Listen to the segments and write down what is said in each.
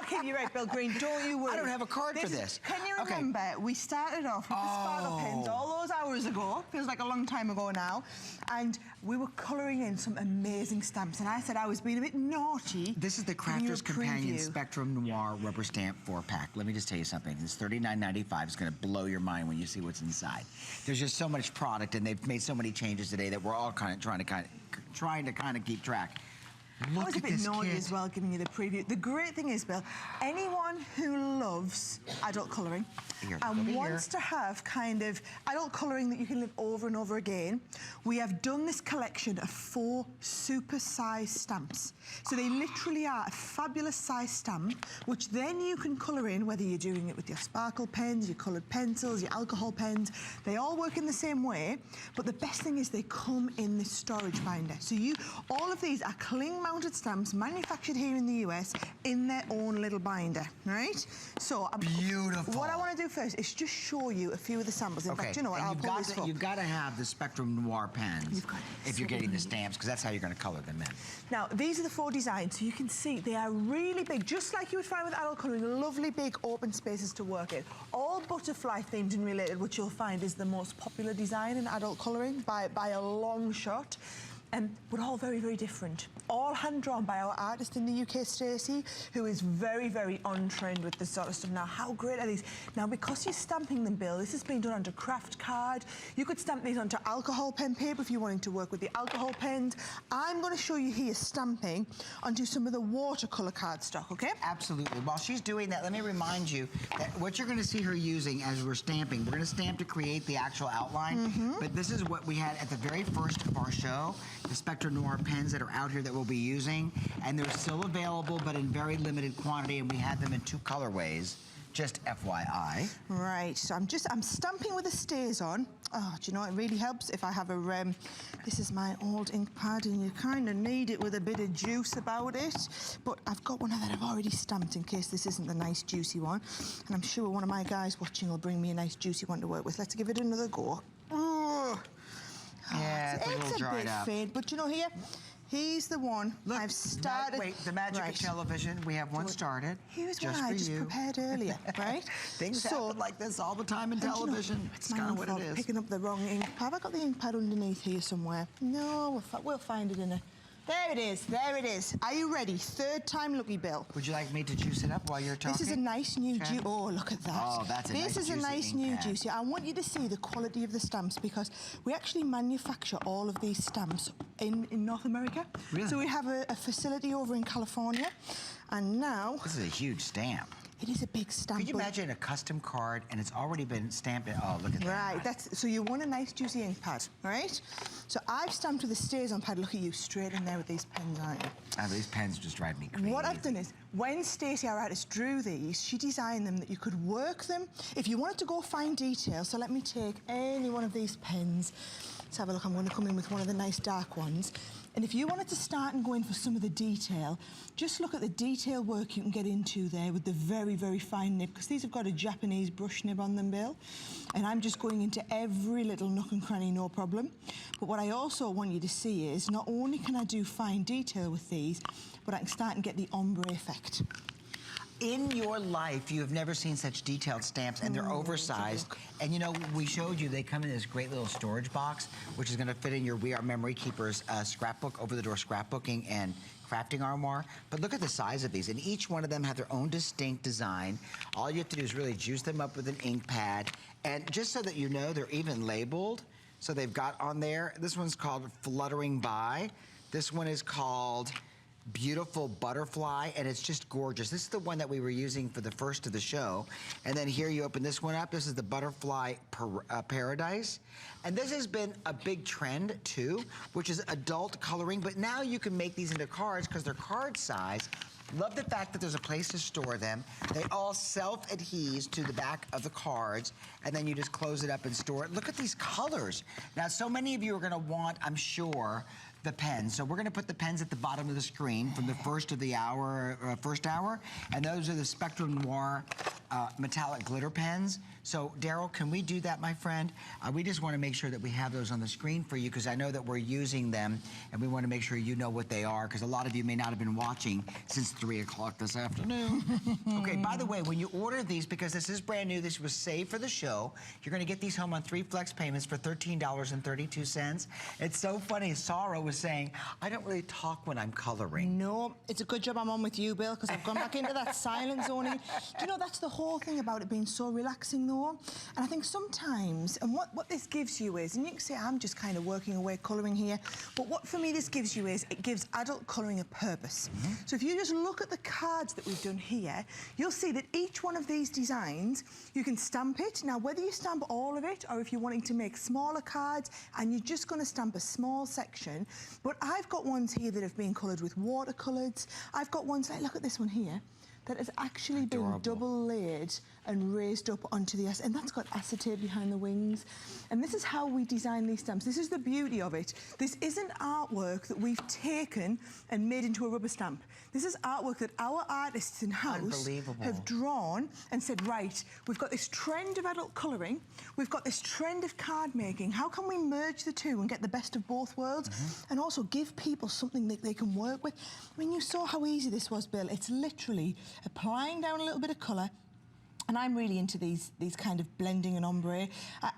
Okay, you're right, Bill Green. Don't you worry. I don't have a card for this. Can you remember, we started off with the sparkle pens all those hours ago. Feels like a long time ago now. And we were colouring in some amazing stamps. And I said I was being a bit naughty. This is the Crafter's Companion Spectrum Noir rubber stamp 4-pack. Let me just tell you something. This $39.95 is going to blow your mind when you see what's inside. There's just so much product, and they've made so many changes today that we're all trying to keep track. I was a bit naughty as well, giving you the preview. The great thing is, Bill, anyone who loves adult colouring and wants to have kind of adult colouring that you can live over and over again, we have done this collection of 4 super-sized stamps. So they literally are a fabulous size stamp, which then you can colour in, whether you're doing it with your sparkle pens, your coloured pencils, your alcohol pens. They all work in the same way, but the best thing is they come in this storage binder. So all of these are cling-mounted stamps manufactured here in the US in their own little binder, right? So beautiful. What I want to do first is just show you a few of the samples. In fact, you know what? I'll pull this up. You've got to have the Spectrum Noir pens if you're getting the stamps, because that's how you're going to color them in. Now, these are the 4 designs, so you can see they are really big, just like you would find with adult colouring, lovely big open spaces to work in. All butterfly themed and related, which you'll find is the most popular design in adult colouring by a long shot. But all very, very different. All hand-drawn by our artist in the UK, Stacey, who is very, very on-trend with this sort of stuff. Now, how great are these? Now, because you're stamping them, Bill, this has been done onto craft card. You could stamp these onto alcohol pen paper if you're wanting to work with the alcohol pens. I'm going to show you here stamping onto some of the watercolour cardstock, okay? Absolutely. While she's doing that, let me remind you that what you're going to see her using as we're stamping, we're going to stamp to create the actual outline, but this is what we had at the very first of our show. The Spectrum Noir pens that are out here that we'll be using, and they're still available, but in very limited quantity, and we had them in 2 colorways, just FYI. Right, so I'm stamping with the stays on. Oh, do you know, it really helps if I have a, this is my old ink pad, and you kind of need it with a bit of juice about it, but I've got one that I've already stamped in case this isn't the nice juicy one, and I'm sure one of my guys watching will bring me a nice juicy one to work with. Let's give it another go. Yeah, it's a little dried up. Faint, but you know, he's the one. Look, I've started. Wait, the magic of television. We have one started. Here's one I just prepared earlier, right? Things happen like this all the time in television. You know, it's kind of what it is. Picking up the wrong ink pad. Have I got the ink pad underneath here somewhere? No, we'll find it in a. There it is, there it is. Are you ready? 3rd time lucky, Bill. Would you like me to juice it up while you're talking? This is a nice new juice. Oh, look at that. Oh, that's a nice This is a nice new juice. I want you to see the quality of the stamps because we actually manufacture all of these stamps in North America. Really? So we have a facility over in California, and now... This is a huge stamp. It is a big stamp. Could you imagine a custom card and it's already been stamped? Oh, look at that. Right, so you want a nice juicy ink pad, right? So I've stamped with the stays-on pad. Look at you, straight in there with these pens, aren't you? Oh, these pens just drive me crazy. What I've done is, when Stacey, our artist, drew these, she designed them that you could work them. If you wanted to go fine detail, so let me take any one of these pens. Let's have a look. I'm going to come in with one of the nice dark ones. And if you wanted to start and go in for some of the detail, just look at the detail work you can get into there with the very, very fine nib, because these have got a Japanese brush nib on them, Bill. And I'm just going into every little nook and cranny, no problem. But what I also want you to see is not only can I do fine detail with these, but I can start and get the ombre effect. In your life, you have never seen such detailed stamps, and they're oversized. And you know, we showed you they come in this great little storage box, which is going to fit in your We Are Memory Keepers scrapbook, over-the-door scrapbooking and crafting armoire. But look at the size of these, and each one of them have their own distinct design. All you have to do is really juice them up with an ink pad, and just so that you know, they're even labeled. So they've got on there, this one's called Fluttering By. This one is called Beautiful Butterfly, and it's just gorgeous. This is the one that we were using for the first of the show. And then here you open this one up. This is the Butterfly Paradise. And this has been a big trend too, which is adult coloring, but now you can make these into cards because they're card size. Love the fact that there's a place to store them. They all self-adhese to the back of the cards, and then you just close it up and store it. Look at these colors. Now, so many of you are gonna want, I'm sure, the pens. So we're gonna put the pens at the bottom of the screen from the first of the hour, first hour, and those are the Spectrum Noir metallic glitter pens. So, Daryl, can we do that, my friend? We just want to make sure that we have those on the screen for you because I know that we're using them and we want to make sure you know what they are because a lot of you may not have been watching since 3 o'clock this afternoon. Okay, by the way, when you order these, because this is brand new, this was saved for the show, you're going to get these home on 3 flex payments for $13.32. It's so funny. Sarah was saying, I don't really talk when I'm coloring. No, it's a good job I'm on with you, Bill, because I've gone back into that silent zone. Do you know, that's the whole thing about it being so relaxing, though. And I think sometimes, and what this gives you is, and you can say I'm just kind of working away colouring here, but what for me this gives you is, it gives adult colouring a purpose. So if you just look at the cards that we've done here, you'll see that each one of these designs, you can stamp it. Now, whether you stamp all of it, or if you're wanting to make smaller cards, and you're just going to stamp a small section, but I've got ones here that have been coloured with watercolours. I've got ones, like, look at this one here, that has actually been double layered and raised up onto the and that's got acetate behind the wings. And this is how we design these stamps. This is the beauty of it. This isn't artwork that we've taken and made into a rubber stamp. This is artwork that our artists in-house have drawn and said, right, we've got this trend of adult colouring, we've got this trend of card making. How can we merge the two and get the best of both worlds and also give people something that they can work with? I mean, you saw how easy this was, Bill. It's literally applying down a little bit of colour. And I'm really into these kind of blending and ombre.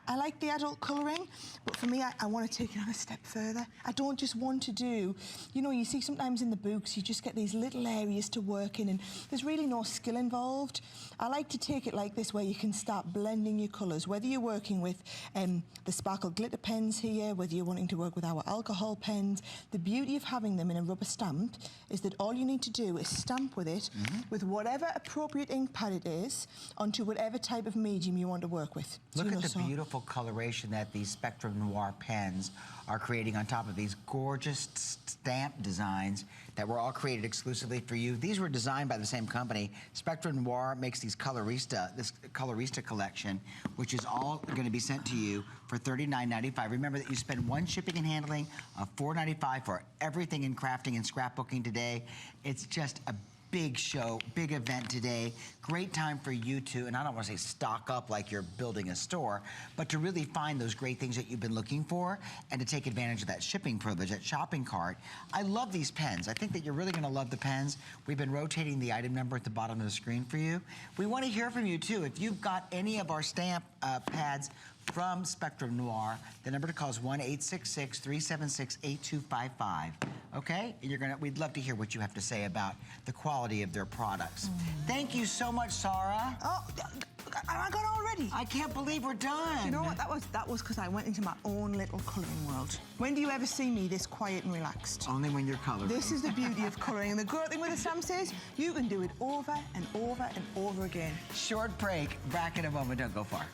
I like the adult colouring, but for me, I want to take it on a step further. I don't just want to do, you know, you see sometimes in the books, you just get these little areas to work in and there's really no skill involved. I like to take it like this, where you can start blending your colours, whether you're working with the sparkle glitter pens here, whether you're wanting to work with our alcohol pens. The beauty of having them in a rubber stamp is that all you need to do is stamp with it with whatever appropriate ink pad it is, onto whatever type of medium you want to work with. Look at the beautiful coloration that these Spectrum Noir pens are creating on top of these gorgeous stamp designs that were all created exclusively for you. These were designed by the same company. Spectrum Noir makes these this Colorista collection, which is all going to be sent to you for $39.95. Remember that you spend one shipping and handling of $4.95 for everything in crafting and scrapbooking today. It's just a big show, big event today. Great time for you to, and I don't want to say stock up like you're building a store, but to really find those great things that you've been looking for and to take advantage of that shipping privilege, that shopping cart. I love these pens. I think that you're really going to love the pens. We've been rotating the item number at the bottom of the screen for you. We want to hear from you too. If you've got any of our stamp pads from Spectrum Noir, the number to call is 1-866-376-8255. Okay? And we'd love to hear what you have to say about the quality of their products. Thank you so much, Sarah. Oh, am I gone already? I can't believe we're done. You know what? That was because I went into my own little colouring world. When do you ever see me this quiet and relaxed? Only when you're coloring. This is the beauty of colouring. And the great thing with the stamps is you can do it over and over and over again. Short break. Back in a moment. Don't go far.